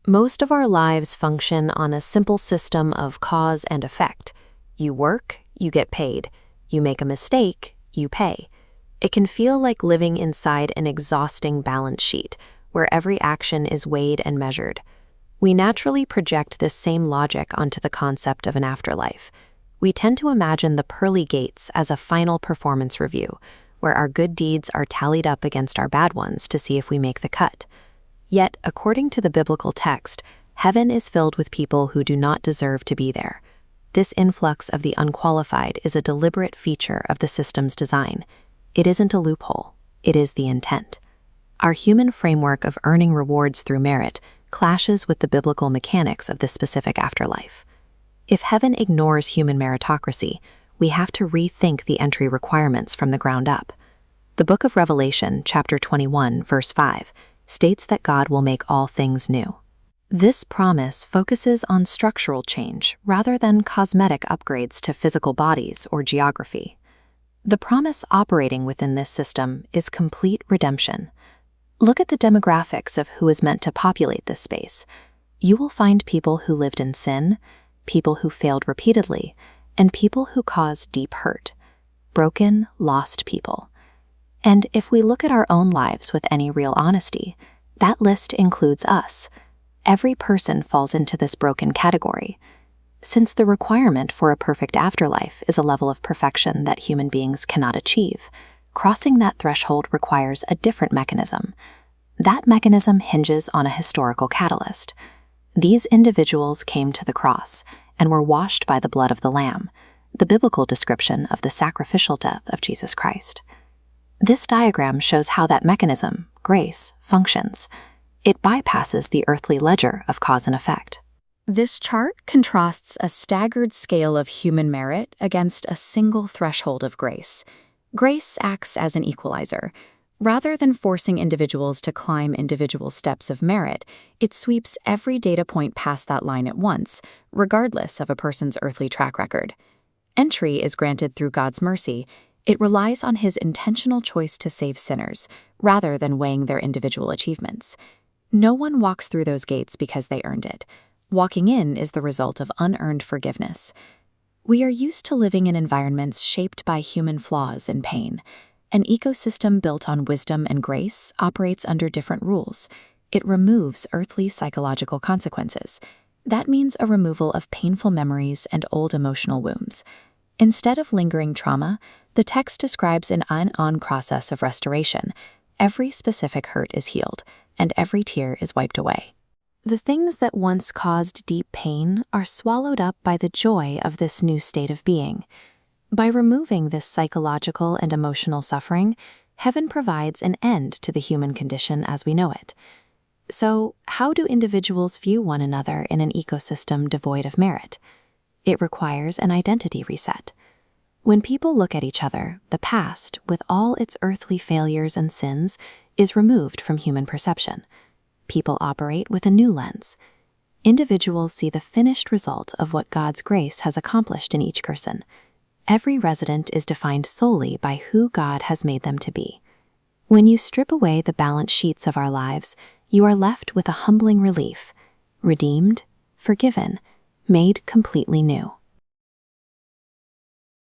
Most of our lives function on a simple system of cause and effect. You work, you get paid. You make a mistake, you pay. It can feel like living inside an exhausting balance sheet, where every action is weighed and measured. We naturally project this same logic onto the concept of an afterlife. We tend to imagine the pearly gates as a final performance review, where our good deeds are tallied up against our bad ones to see if we make the cut. Yet, according to the biblical text, heaven is filled with people who do not deserve to be there. This influx of the unqualified is a deliberate feature of the system's design. It isn't a loophole, it is the intent. Our human framework of earning rewards through merit clashes with the biblical mechanics of this specific afterlife. If heaven ignores human meritocracy, we have to rethink the entry requirements from the ground up. The book of Revelation, chapter 21, verse 5, states that God will make all things new. This promise focuses on structural change rather than cosmetic upgrades to physical bodies or geography. The promise operating within this system is complete redemption. Look at the demographics of who is meant to populate this space. You will find people who lived in sin, people who failed repeatedly, and people who caused deep hurt. Broken, lost people. And if we look at our own lives with any real honesty, that list includes us. Every person falls into this broken category. Since the requirement for a perfect afterlife is a level of perfection that human beings cannot achieve, crossing that threshold requires a different mechanism. That mechanism hinges on a historical catalyst. These individuals came to the cross and were washed by the blood of the Lamb, the biblical description of the sacrificial death of Jesus Christ. This diagram shows how that mechanism, grace, functions. It bypasses the earthly ledger of cause and effect. This chart contrasts a staggered scale of human merit against a single threshold of grace. Grace acts as an equalizer. Rather than forcing individuals to climb individual steps of merit, it sweeps every data point past that line at once, regardless of a person's earthly track record. Entry is granted through God's mercy. It relies on His intentional choice to save sinners, rather than weighing their individual achievements. No one walks through those gates because they earned it. Walking in is the result of unearned forgiveness. We are used to living in environments shaped by human flaws and pain. An ecosystem built on wisdom and grace operates under different rules. It removes earthly psychological consequences. That means a removal of painful memories and old emotional wounds. Instead of lingering trauma, the text describes an on process of restoration. Every specific hurt is healed, and every tear is wiped away. The things that once caused deep pain are swallowed up by the joy of this new state of being. By removing this psychological and emotional suffering, heaven provides an end to the human condition as we know it. So, how do individuals view one another in an ecosystem devoid of merit? It requires an identity reset. When people look at each other, the past, with all its earthly failures and sins, is removed from human perception. People operate with a new lens. Individuals see the finished result of what God's grace has accomplished in each person. Every resident is defined solely by who God has made them to be. When you strip away the balance sheets of our lives, you are left with a humbling relief: redeemed, forgiven, made completely new.